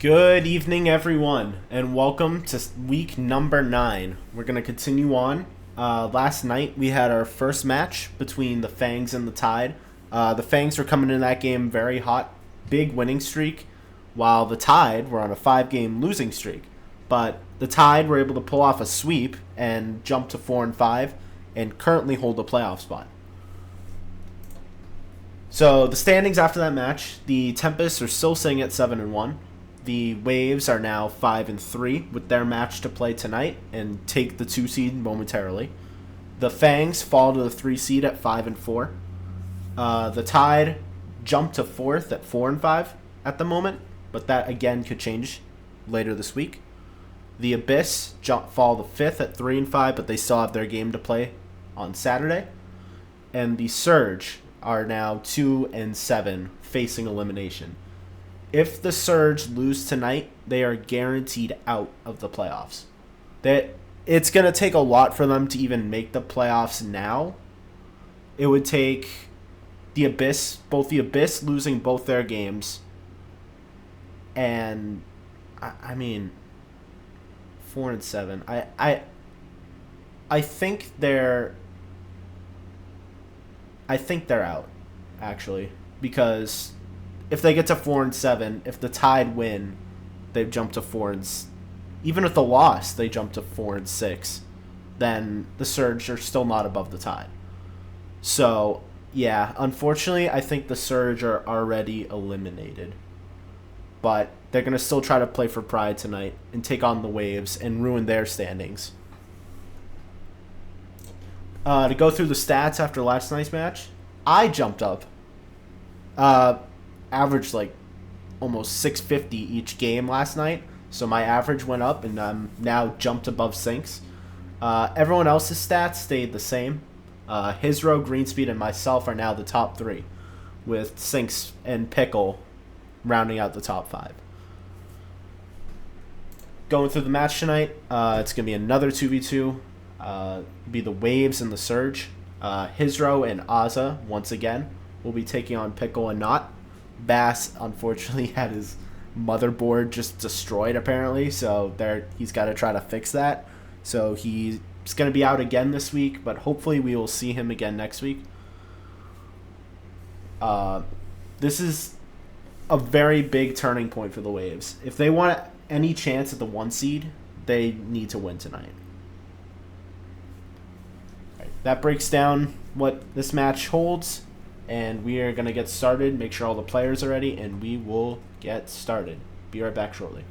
Good evening, everyone, and welcome to week number 9. We're going to continue on. Last night, we had our first match between the Fangs and the Tide. The Fangs were coming in that game very hot, big winning streak, while the Tide were on a 5-game losing streak. But the Tide were able to pull off a sweep and jump to 4-5 and currently hold the playoff spot. So the standings after that match, the Tempests are still sitting at 7-1. The Waves are now 5-3 with their match to play tonight and take the 2 seed momentarily. The Fangs fall to the 3 seed at 5-4. The Tide jump to 4th at 4-5 at the moment, but that again could change later this week. The Abyss fall to 5th at 3-5, but they still have their game to play on Saturday. And the Surge are now 2-7, facing elimination. If the Surge lose tonight, they are guaranteed out of the playoffs. It's going to take a lot for them to even make the playoffs now. It would take the Abyss losing both their games, and I mean 4-7. I think they're out, actually, because if they get to 4-7, if the Tide win, they've jumped to 4 and even with the loss, they jump to 4-6. Then the Surge are still not above the Tide. So yeah, unfortunately, I think the Surge are already eliminated. But they're gonna still try to play for pride tonight and take on the Waves and ruin their standings. To go through the stats after last night's match, I jumped up. Averaged like almost 650 each game last night, so my average went up and I'm now jumped above Sinks. Everyone else's stats stayed the same. Hizro, Greenspeed, and myself are now the top 3, with Sinks and Pickle rounding out the top 5. Going through the match tonight, it's going to be another 2v2. Be the Waves and the Surge. Hizro and Azza, once again, will be taking on Pickle and Knot. Bass, unfortunately, had his motherboard just destroyed, apparently, so he's got to try to fix that. So he's going to be out again this week, but hopefully we will see him again next week. This is a very big turning point for the Waves. If they want any chance at the 1 seed, they need to win tonight. All right, that breaks down what this match holds. And we are going to get started, make sure all the players are ready, and we will get started. Be right back shortly.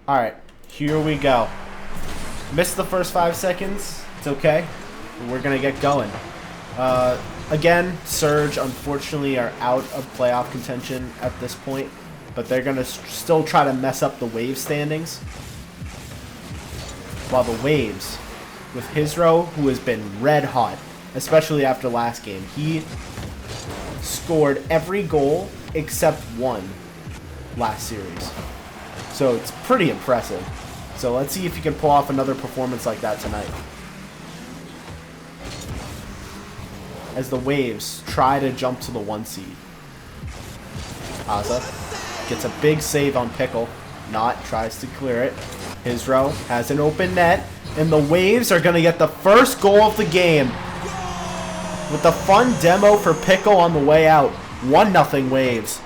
Alright, here we go. Missed the first 5 seconds. It's okay. We're going to get going. Again, Surge, unfortunately, are out of playoff contention at this point. But they're going to still try to mess up the Wave standings. While the Waves, with Hizro, who has been red hot, especially after last game. He scored every goal except one last series. So it's pretty impressive. So let's see if he can pull off another performance like that tonight. As the Waves try to jump to the 1 seed. Azza gets a big save on Pickle. Knot tries to clear it. Hizro has an open net. And the Waves are going to get the first goal of the game. With the fun demo for Pickle on the way out. 1-0 Waves.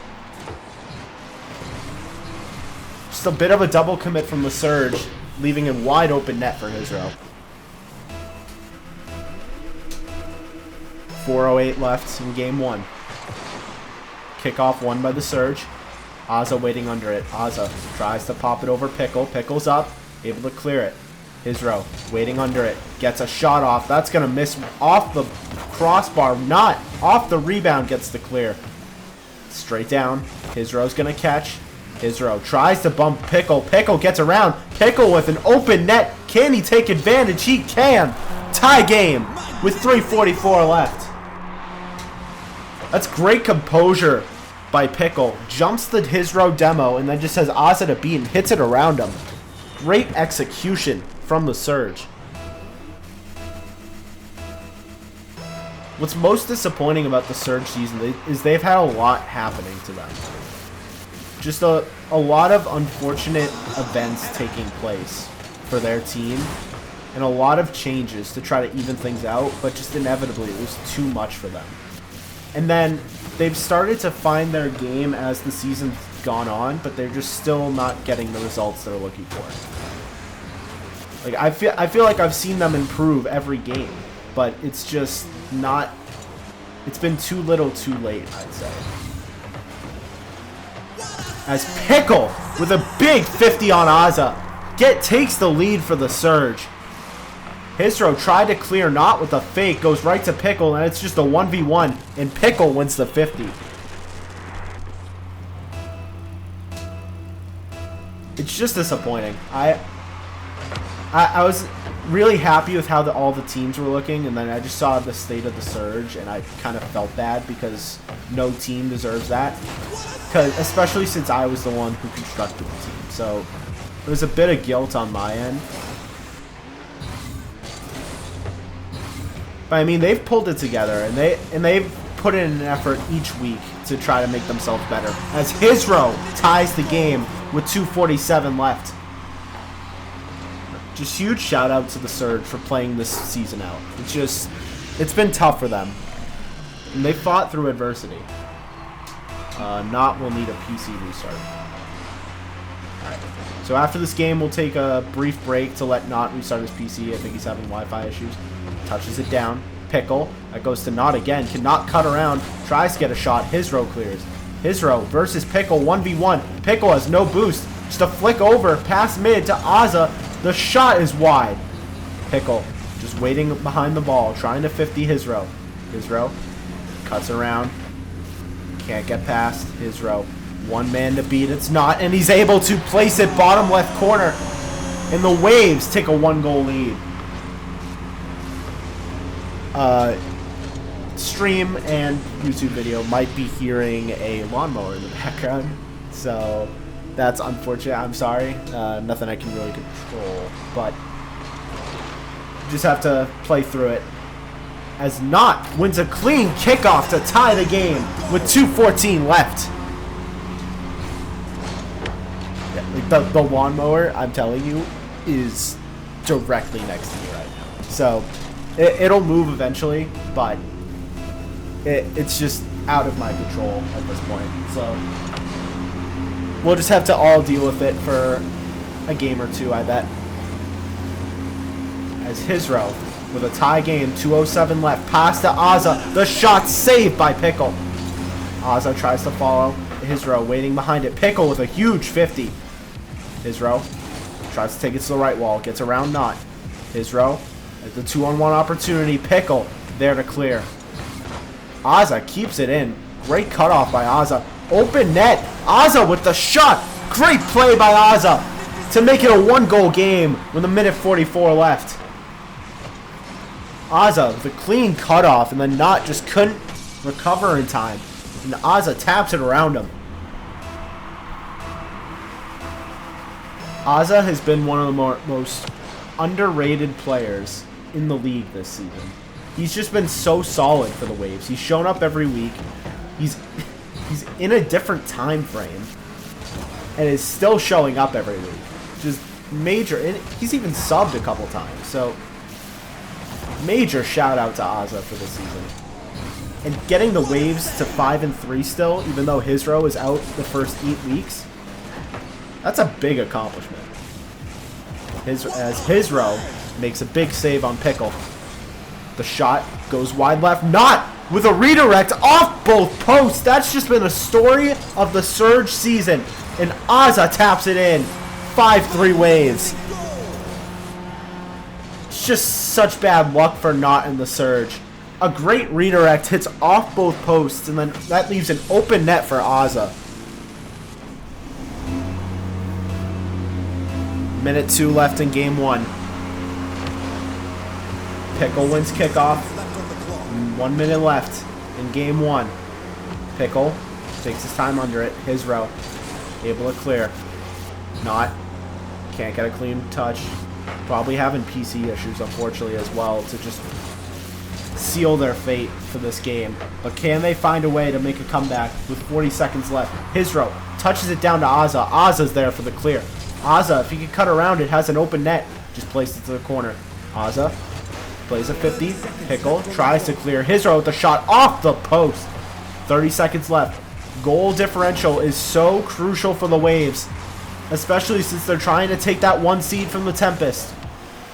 Just a bit of a double commit from the Surge, leaving a wide open net for Hizro. 4:08 left in game 1. Kickoff won by the Surge. Azza waiting under it. Azza tries to pop it over Pickle. Pickle's up, able to clear it. Hizro waiting under it. Gets a shot off. That's going to miss off the crossbar. Not off the rebound. Gets the clear. Straight down. Hizro's going to catch. Hizro tries to bump Pickle. Pickle gets around. Pickle with an open net. Can he take advantage? He can. Tie game with 3:44 left. That's great composure by Pickle. Jumps the Hizro demo and then just has Azza to beat and hits it around him. Great execution from the Surge. What's most disappointing about the Surge season is they've had a lot happening to them. Just a lot of unfortunate events taking place for their team, and a lot of changes to try to even things out, but just inevitably it was too much for them. And then they've started to find their game as the season's gone on, but they're just still not getting the results they're looking for. Like I feel like I've seen them improve every game, but it's just not. It's been too little, too late, I'd say. As Pickle with a big 50 on Azza takes the lead for the Surge. Hizro tried to clear not with a fake, goes right to Pickle, and it's just a 1v1, and Pickle wins the 50. It's just disappointing. I was really happy with how all the teams were looking, and then I just saw the state of the Surge, and I kind of felt bad because no team deserves that. Especially since I was the one who constructed the team. So there was a bit of guilt on my end. But I mean, they've pulled it together, and they've put in an effort each week to try to make themselves better. As Hizro ties the game with 2:47 left. Just huge shout out to the Surge for playing this season out. It's been tough for them. And they fought through adversity. Not will need a PC restart. Alright. So after this game, we'll take a brief break to let Not restart his PC. I think he's having Wi-Fi issues. Touches it down. Pickle. That goes to Not again. Cannot cut around. Tries to get a shot. Hizro clears. Hizro versus Pickle 1v1. Pickle has no boost. Just a flick over past mid to Azza. The shot is wide. Pickle just waiting behind the ball, trying to 50 Hizro. Hizro cuts around. Can't get past Hizro. One man to beat. It's Not, and he's able to place it bottom left corner. And the Waves take a 1-goal lead. Stream and YouTube video might be hearing a lawnmower in the background, so that's unfortunate. I'm sorry. Nothing I can really control, but just have to play through it. As Not wins a clean kickoff to tie the game with 2:14 left. Yeah, like the lawnmower, I'm telling you, is directly next to me right now. So it'll move eventually, but it's just out of my control at this point. So we'll just have to all deal with it for a game or two, I bet. As Hizro with a tie game, 2:07 left. Pass to Azza. The shot saved by Pickle. Azza tries to follow. Hizro waiting behind it. Pickle with a huge 50. Hizro tries to take it to the right wall. Gets around Not. Hizro at the 2-on-1 opportunity. Pickle there to clear. Azza keeps it in. Great cutoff by Azza. Open net. Azza with the shot. Great play by Azza to make it a 1-goal game with 1:44 left. Azza with a clean cutoff, and then Not just couldn't recover in time. And Azza taps it around him. Azza has been one of the most underrated players in the league this season. He's just been so solid for the Waves. He's shown up every week. He's in a different time frame and is still showing up every week. Just major. And he's even subbed a couple times. So major shout out to Azza for this season. And getting the Waves to 5-3 still, even though Hizro is out the first 8 weeks, that's a big accomplishment. As Hizro makes a big save on Pickle. The shot goes wide left. Not with a redirect off both posts. That's just been a story of the Surge season. And Azza taps it in. 5-3 Waves. It's just such bad luck for Not in the Surge. A great redirect hits off both posts, and then that leaves an open net for Azza. Minute 2 left in game 1. Pickle wins kickoff. 1 minute left in game 1. Pickle takes his time under it. His row. Able to clear. Not. Can't get a clean touch. Probably having PC issues, unfortunately, as well, to just seal their fate for this game. But can they find a way to make a comeback with 40 seconds left? His row touches it down to Azza. Azza's there for the clear. Azza, if he can cut around it, has an open net. Just placed it to the corner. Azza plays a 50. Pickle tries to clear. His row with the shot off the post. 30 seconds left. Goal differential is so crucial for the Waves, especially since they're trying to take that 1 seed from the Tempest.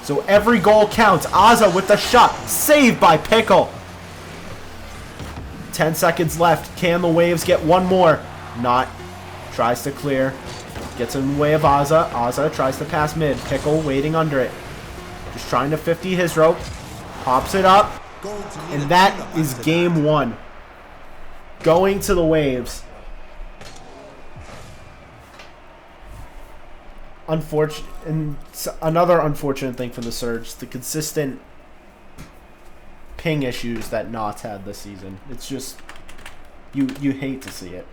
So every goal counts. Azza with the shot. Saved by Pickle. 10 seconds left. Can the Waves get one more? Not. Tries to clear. Gets in the way of Azza. Azza tries to pass mid. Pickle waiting under it. Just trying to 50 his rope. Pops it up. And that is game 1. Going to the Waves. And another unfortunate thing for the Surge, the consistent ping issues that Knott's had this season. It's just, you hate to see it.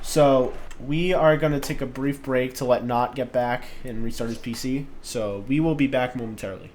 So we are going to take a brief break to let Knott get back and restart his PC. So we will be back momentarily.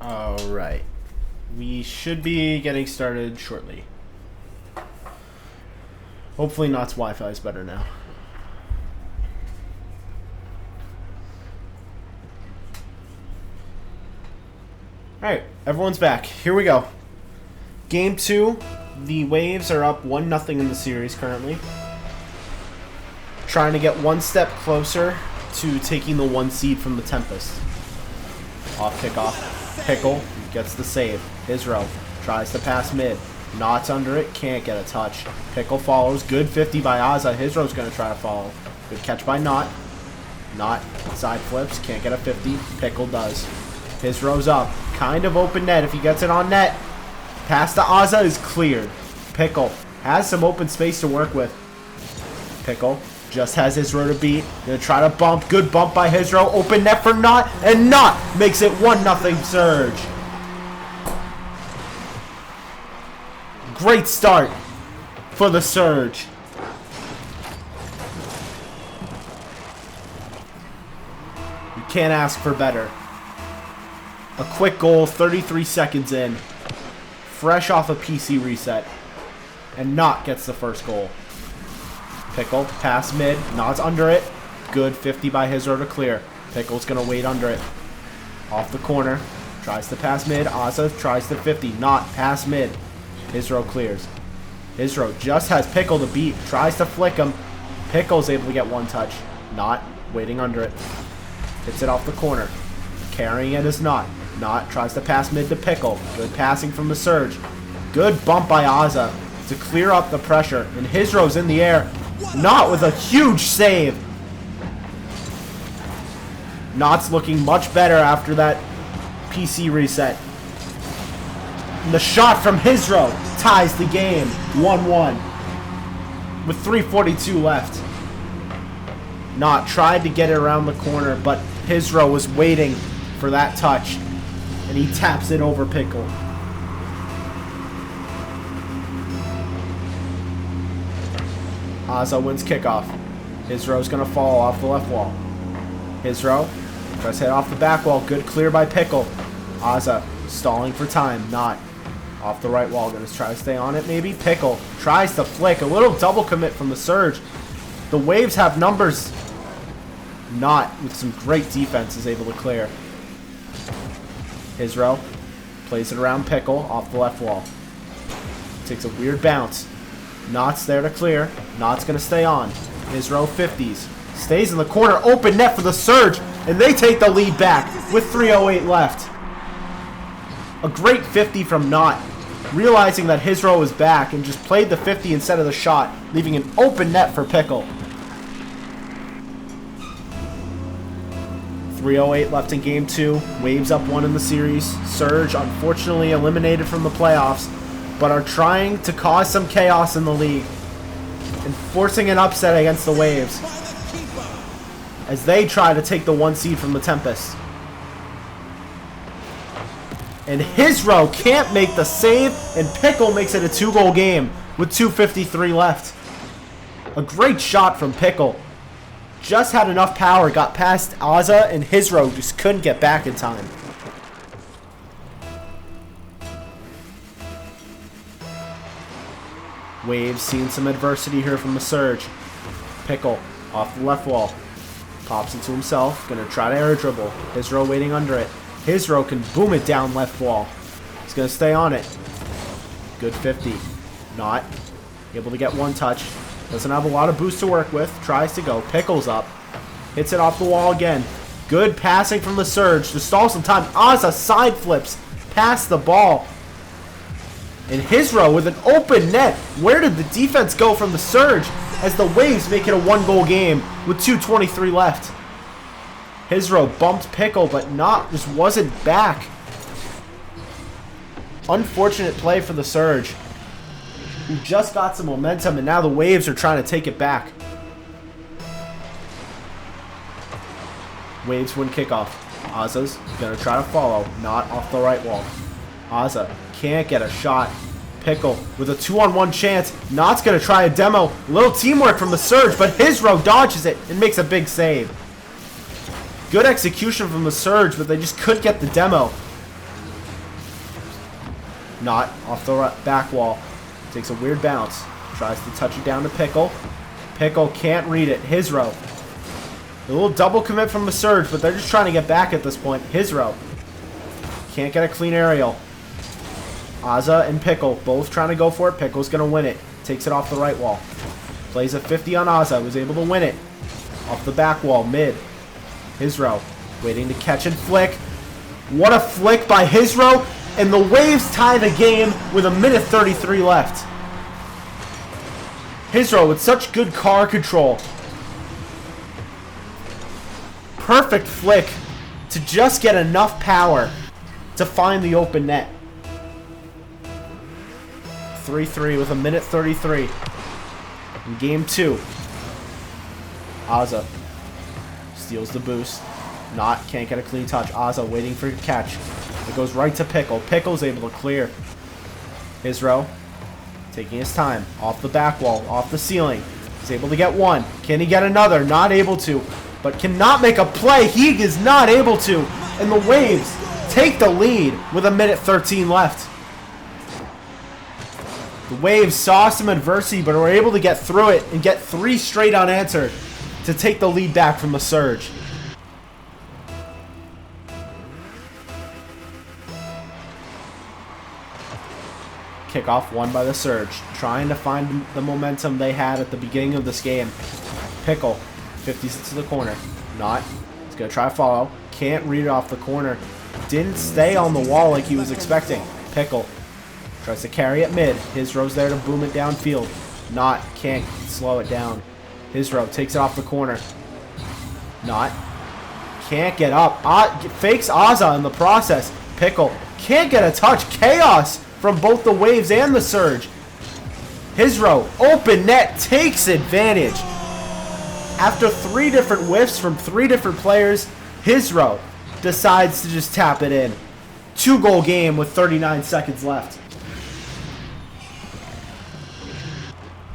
Alright. We should be getting started shortly. Hopefully Not's Wi-Fi is better now. Alright, everyone's back. Here we go. Game 2. The Waves are up 1-0 in the series currently. Trying to get one step closer to taking the 1 seed from the Tempest. Off kickoff. Pickle gets the save. Hizro tries to pass mid. Not's under it. Can't get a touch. Pickle follows. Good 50 by Azza. Hizro's going to try to follow. Good catch by Not. Not side flips. Can't get a 50. Pickle does. Hizro's up. Kind of open net if he gets it on net. Pass to Azza is cleared. Pickle has some open space to work with. Pickle just has Hizro to beat. Gonna try to bump. Good bump by Hizro. Open net for Not. And Not makes it 1-0 Surge. Great start for the Surge. You can't ask for better. A quick goal, 33 seconds in. Fresh off a PC reset. And Not gets the first goal. Pickle, pass mid. Not's under it. Good 50 by Hizro to clear. Pickle's going to wait under it. Off the corner. Tries to pass mid. Azza tries to 50. Not pass mid. Hizro clears. Hizro just has Pickle to beat. Tries to flick him. Pickle's able to get one touch. Not waiting under it. Hits it off the corner. Carrying it is Not. Not tries to pass mid to Pickle. Good passing from the Surge. Good bump by Azza to clear up the pressure. And Hizro's in the air. Not with a huge save. Not's looking much better after that PC reset. And the shot from Hizro ties the game 1-1 with 3:42 left. Not tried to get it around the corner, but Hizro was waiting for that touch, and he taps it over Pickle. Azza wins kickoff. Hizro's going to fall off the left wall. Hizro tries to hit off the back wall. Good clear by Pickle. Azza stalling for time. Not. Off the right wall. Going to try to stay on it maybe. Pickle tries to flick. A little double commit from the Surge. The Waves have numbers. Not with some great defense is able to clear. Hizro plays it around Pickle off the left wall. Takes a weird bounce. Not's there to clear. Not's going to stay on. Hizro 50s. Stays in the corner. Open net for the Surge. And they take the lead back with 3:08 left. A great 50 from Not. Realizing that Hizro was back and just played the 50 instead of the shot. Leaving an open net for Pickle. 3:08 left in game 2. Waves up 1 in the series. Surge unfortunately eliminated from the playoffs, but are trying to cause some chaos in the league and forcing an upset against the Waves as they try to take the 1 seed from the Tempest. And Hizro can't make the save, and Pickle makes it a 2-goal game with 2:53 left. A great shot from Pickle. Just had enough power, got past Azza, and Hizro just couldn't get back in time. Waves seeing some adversity here from the Surge. Pickle off the left wall. Pops into himself. Gonna try to air dribble. Hizro waiting under it. Hizro can boom it down left wall. He's gonna stay on it. Good 50. Not able to get one touch. Doesn't have a lot of boost to work with. Tries to go. Pickle's up. Hits it off the wall again. Good passing from the Surge to stall some time. Azza side flips past the ball. And Hizro with an open net. Where did the defense go from the Surge as the Waves make it a 1-goal game with 2:23 left? Hizro bumped Pickle, but Not just wasn't back. Unfortunate play for the Surge, who just got some momentum, and now the Waves are trying to take it back. Waves win kickoff. Azza's gonna try to follow. Not off the right wall. Azza can't get a shot. Pickle with a 2-on-1 chance. Not's gonna try a demo. Little teamwork from the Surge, but Hizro dodges it and makes a big save. Good execution from the Surge, but they just couldn't get the demo. Not off the back wall. Takes a weird bounce. Tries to touch it down to Pickle. Pickle can't read it. Hizro. A little double commit from the Surge, but they're just trying to get back at this point. Hizro. Can't get a clean aerial. Azza and Pickle both trying to go for it. Pickle's going to win it. Takes it off the right wall. Plays a 50 on Azza. Was able to win it. Off the back wall. Mid. Hizro. Waiting to catch and flick. What a flick by Hizro. And the Waves tie the game with 1:33 left. Hizro with such good car control. Perfect flick to just get enough power to find the open net. 3-3 with 1:33 in game 2. Azza steals the boost. Can't get a clean touch. Azza waiting for a catch. It goes right to Pickle. Pickle's able to clear. Hizro taking his time. Off the back wall. Off the ceiling. He's able to get one. Can he get another? Not able to. But cannot make a play. He is not able to. And the Waves take the lead with 1:13 left. The Waves saw some adversity, but were able to get through it and get 3 straight unanswered to take the lead back from the Surge. Kickoff won by the Surge, trying to find the momentum they had at the beginning of this game. Pickle, 50s to the corner. He's going to try to follow. Can't read it off the corner. Didn't stay on the wall like he was expecting. Pickle tries to carry it mid. Hizro's there to boom it downfield. Can't slow it down. Hizro takes it off the corner. Can't get up. Fakes Azza in the process. Pickle can't get a touch. Chaos from both the Waves and the Surge. Hizro, open net, takes advantage. After 3 different whiffs from 3 different players, Hizro decides to just tap it in. 2-goal game with 39 seconds left.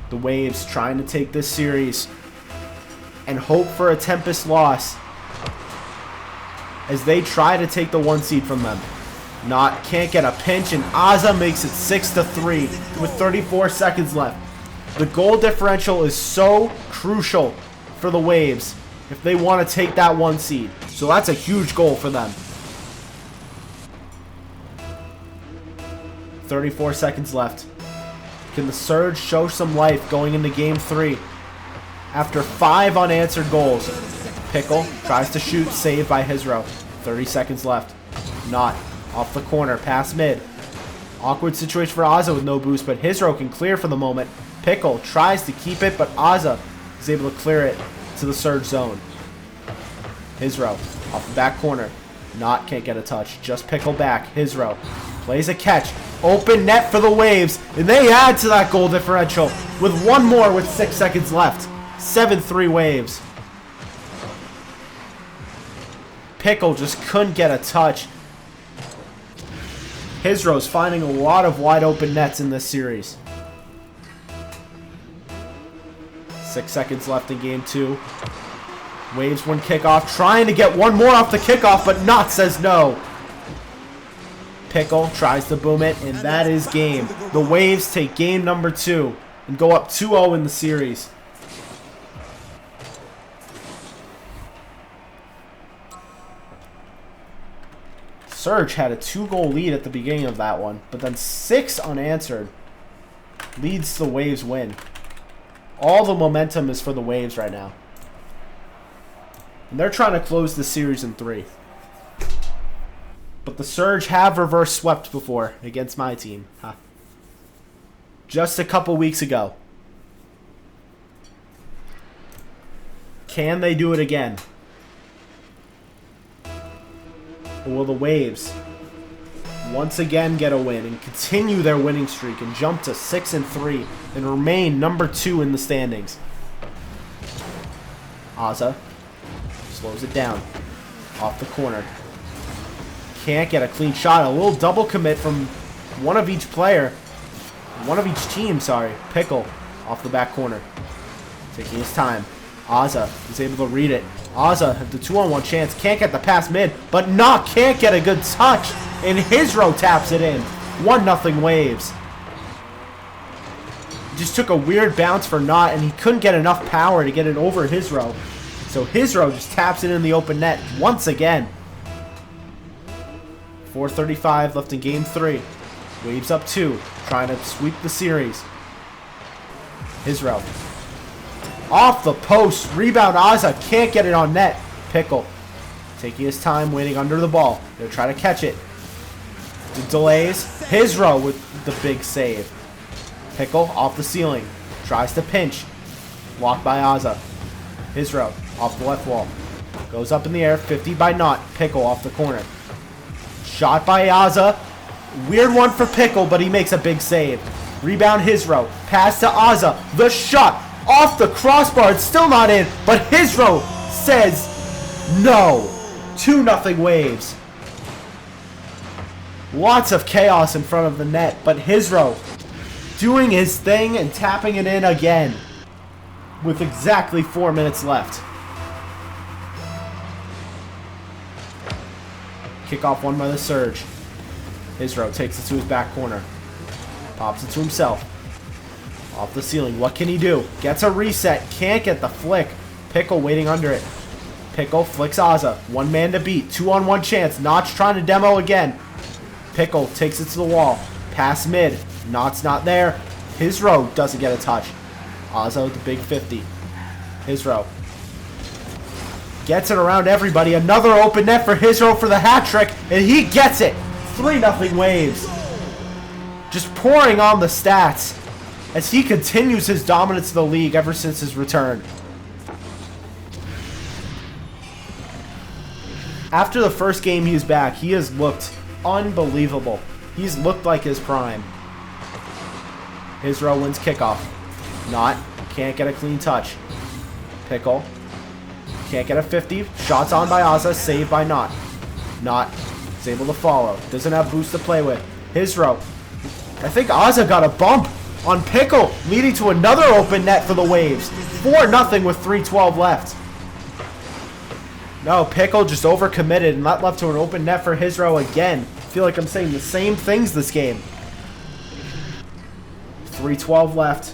The Waves trying to take this series and hope for a Tempest loss as they try to take the 1 seed from them. Can't get a pinch, and Azza makes it 6-3 with 34 seconds left. The goal differential is so crucial for the Waves if they want to take that 1 seed. So that's a huge goal for them. 34 seconds left. Can the Surge show some life going into game 3? After 5 unanswered goals. Pickle tries to shoot, saved by Hizro. 30 seconds left. Off the corner, pass mid. Awkward situation for Azza with no boost, but Hizro can clear for the moment. Pickle tries to keep it, but Azza is able to clear it to the Surge zone. Hizro off the back corner. Can't get a touch. Just Pickle back. Hizro plays a catch. Open net for the Waves, and they add to that goal differential with 1 more with 6 seconds left. 7-3 Waves. Pickle just couldn't get a touch. Hizro's finding a lot of wide open nets in this series. 6 seconds left in game 2. Waves win kickoff, trying to get 1 more off the kickoff, but says no. Pickle tries to boom it, and that is game. The Waves take game number 2 and go up 2-0 in the series. Surge had a 2-goal lead at the beginning of that one, but then 6 unanswered leads to the Waves win. All the momentum is for the Waves right now. And they're trying to close the series in 3. But the Surge have reverse swept before against my team. Just a couple weeks ago. Can they do it again? Or will the Waves once again get a win and continue their winning streak and jump to 6-3 and remain number 2 in the standings? Azza slows it down. Off the corner. Can't get a clean shot. A little double commit from one of each player. One of each team, sorry. Pickle off the back corner. Taking his time. Azza is able to read it. Azza have the 2-on-1 chance. Can't get the pass mid, but can't get a good touch. And Hizro taps it in. 1-0 Waves. Just took a weird bounce for Knott, and he couldn't get enough power to get it over Hisro. So Hisro just taps it in the open net once again. 4:35 left in game 3. Waves up 2, trying to sweep the series. Hisro. Off the post, rebound Azza, can't get it on net. Pickle, taking his time, waiting under the ball. They'll try to catch it. Delays, Hisro with the big save. Pickle off the ceiling, tries to pinch. Blocked by Azza. Hisro off the left wall. Goes up in the air, 50 by Knott. Pickle off the corner. Shot by Azza. Weird one for Pickle, but he makes a big save. Rebound Hisro. Pass to Azza. The shot off the crossbar. It's still not in, but Hisro says no. 2-0 Waves. Lots of chaos in front of the net, but Hisro doing his thing and tapping it in again with exactly 4 minutes left. Kickoff won by the Surge. Hisro takes it to his back corner. Pops it to himself. Off the ceiling. What can he do? Gets a reset. Can't get the flick. Pickle waiting under it. Pickle flicks Azza. 1 man to beat. 2-on-1 chance. Notch trying to demo again. Pickle takes it to the wall. Pass mid. Knott's not there. Hisro doesn't get a touch. Azza with the big 50. Hisro gets it around everybody. Another open net for Hisro for the hat trick, and he gets it. 3-0 Waves. Just pouring on the stats as he continues his dominance of the league ever since his return. After the first game he's back, he has looked unbelievable. He's looked like his prime. Hisro wins kickoff. Knott can't get a clean touch. Pickle can't get a 50. Shots on by Azza, saved by Knott. Knott is able to follow. Doesn't have boost to play with. Hisro. I think Azza got a bump on Pickle, leading to another open net for the Waves. 4-0 with 3:12 left. No, Pickle just overcommitted and that left to an open net for Hisro again. I feel like I'm saying the same things this game. 3:12 left.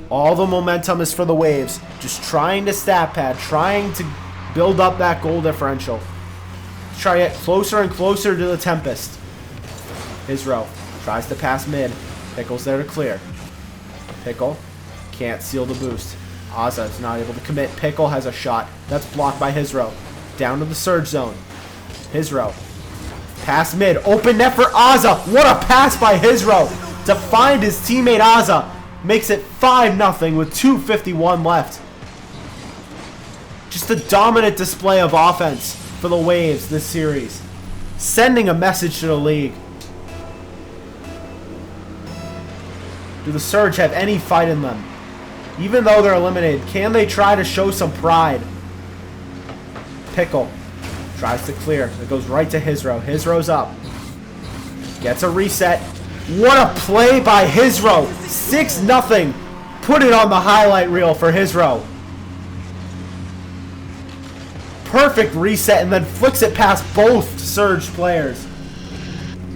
All the momentum is for the Waves. Just trying to stat pad, trying to build up that goal differential. Try to get closer and closer to the Tempest. Hisro tries to pass mid. Pickle's there to clear. Pickle can't seal the boost. Azza is not able to commit. Pickle has a shot. That's blocked by Hisro. Down to the Surge zone. Hisro. Pass mid. Open net for Azza. What a pass by Hisro to find his teammate Azza. Makes it 5-0 with 2:51 left. Just a dominant display of offense for the Waves this series. Sending a message to the league. Do the Surge have any fight in them? Even though they're eliminated, can they try to show some pride? Pickle tries to clear. It goes right to Hisro. Hisro's up. Gets a reset. What a play by Hisro. 6-0. Put it on the highlight reel for Hisro. Perfect reset and then flicks it past both Surge players.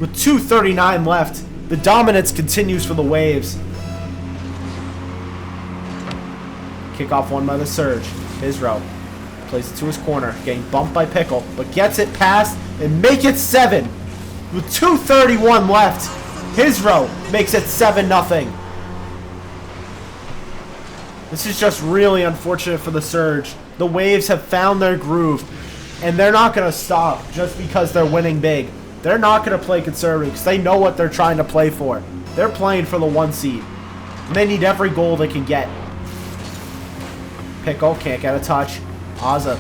With 2:39 left, the dominance continues for the Waves. Kickoff won by the Surge. Hisro plays it to his corner, getting bumped by Pickle, but gets it past and make it 7. With 2:31 left, Hisro makes it 7-0. This is just really unfortunate for the Surge. The Waves have found their groove, and they're not going to stop just because they're winning big. They're not going to play conservative because they know what they're trying to play for. They're playing for the 1 seed. And they need every goal they can get. Pickle can't get a touch. Azza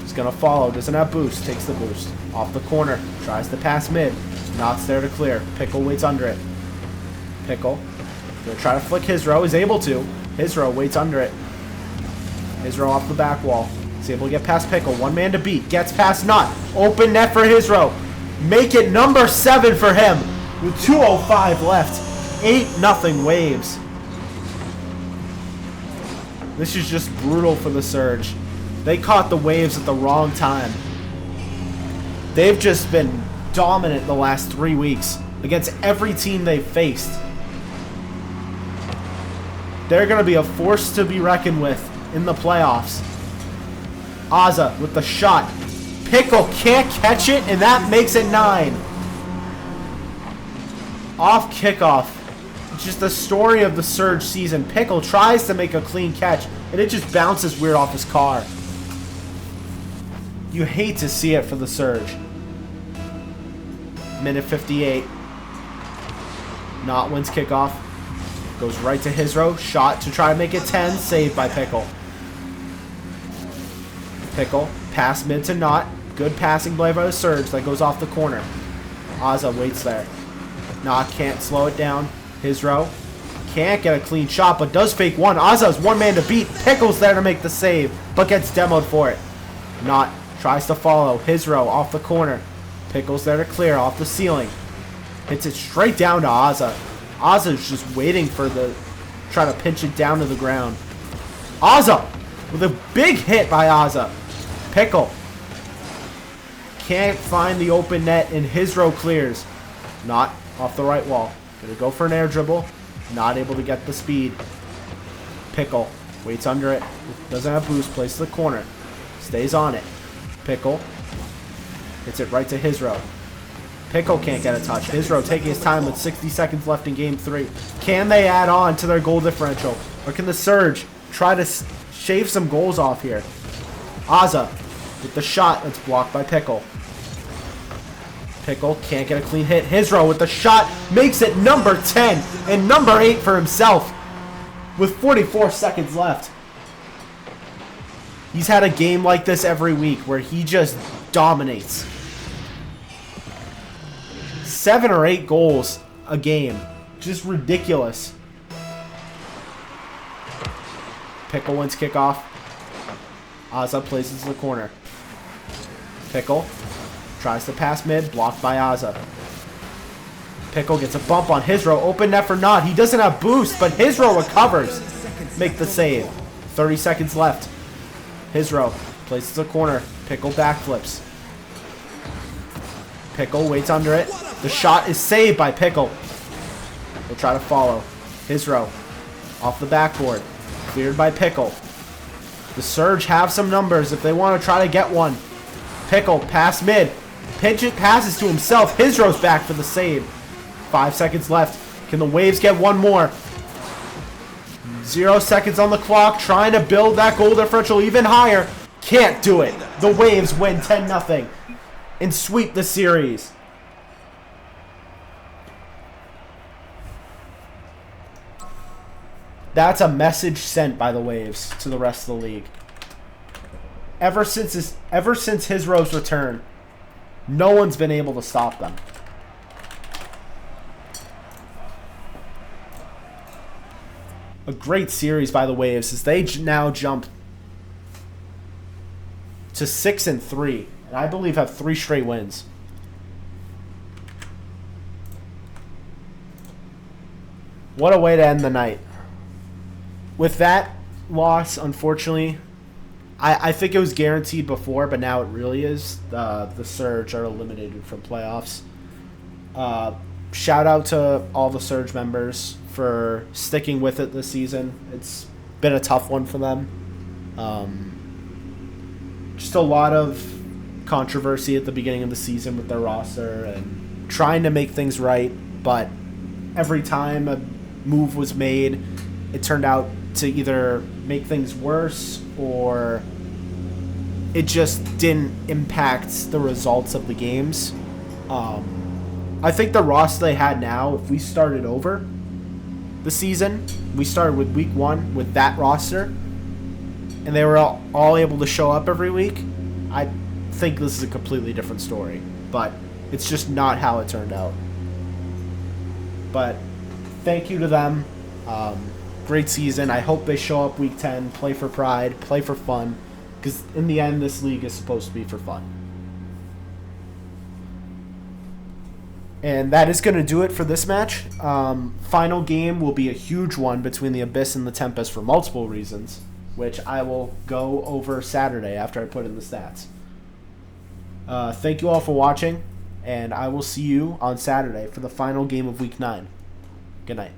is going to follow. Doesn't have boost. Takes the boost. Off the corner. Tries to pass mid. Knott's there to clear. Pickle waits under it. Pickle going to try to flick Hisro. Is able to. Hisro waits under it. Hisro off the back wall. He's able to get past Pickle. 1 man to beat. Gets past Knott. Open net for Hisro. Make it number 7 for him. With 2:05 left. 8-0 Waves. This is just brutal for the Surge. They caught the Waves at the wrong time. They've just been dominant the last 3 weeks. against every team they've faced. They're going to be a force to be reckoned with in the playoffs. Azza with the shot. Pickle can't catch it, and that makes it 9. Off kickoff. Just the story of the Surge season. Pickle tries to make a clean catch, and it just bounces weird off his car. You hate to see it for the Surge. Minute 58. Knott wins kickoff. Goes right to Hisro. Shot to try to make it 10. Saved by Pickle. Pickle. Pass mid to Knott. Good passing play by the Surge that goes off the corner. Azza waits there. Knott can't slow it down. Hisro can't get a clean shot, but does fake one. Azza's one man to beat. Pickle's there to make the save, but gets demoed for it. Knott tries to follow. Hisro off the corner. Pickle's there to clear off the ceiling. Hits it straight down to Azza. Azza's just waiting for the... trying to pinch it down to the ground. Azza with a big hit by Azza. Pickle can't find the open net, and Hisro clears. Knott off the right wall. Gonna go for an air dribble. Not able to get the speed. Pickle waits under it. Doesn't have boost. Plays to the corner. Stays on it. Pickle hits it right to Hisro. Pickle can't get a touch. Hisro taking his time with 60 seconds left in Game 3. Can they add on to their goal differential? Or can the Surge try to shave some goals off here? Azza with the shot that's blocked by Pickle. Pickle can't get a clean hit. Hisro with the shot makes it number 10 and number 8 for himself with 44 seconds left. He's had a game like this every week where he just dominates. 7 or 8 goals a game. Just ridiculous. Pickle wins kickoff. Azza plays into the corner. Pickle tries to pass mid, blocked by Azza. Pickle gets a bump on Hisro. Open net for Knott. He doesn't have boost, but Hisro recovers. Make the save. 30 seconds left. Hisro places the corner. Pickle backflips. Pickle waits under it. The shot is saved by Pickle. He'll try to follow. Hisro off the backboard. Cleared by Pickle. The Surge have some numbers if they want to try to get one. Pickle pass mid. Pinch it passes to himself. Hisro's back for the save. 5 seconds left. Can the Waves get one more? 0 seconds on the clock. Trying to build that goal differential even higher. Can't do it. The Waves win 10-0 and sweep the series. That's a message sent by the Waves to the rest of the league. Ever since Hisro's return, no one's been able to stop them. A great series by the Waves as they now jump to 6-3, and I believe have 3 straight wins. What a way to end the night. With that loss, unfortunately, I think it was guaranteed before, but now it really is. The Surge are eliminated from playoffs. Shout out to all the Surge members for sticking with it this season. It's been a tough one for them. Just a lot of controversy at the beginning of the season with their roster and trying to make things right, but every time a move was made, it turned out to either make things worse or it just didn't impact the results of the games. I think the roster they had now, if we started over the season, we started with week 1 with that roster, and they were all able to show up every week, I think this is a completely different story. But it's just not how it turned out. But thank you to them. Great season. I hope they show up week 10, play for pride, play for fun, because in the end, this league is supposed to be for fun. And that is going to do it for this match. Final game will be a huge one between the Abyss and the Tempest for multiple reasons, which I will go over Saturday after I put in the stats. Thank you all for watching. And I will see you on Saturday for the final game of Week 9. Good night.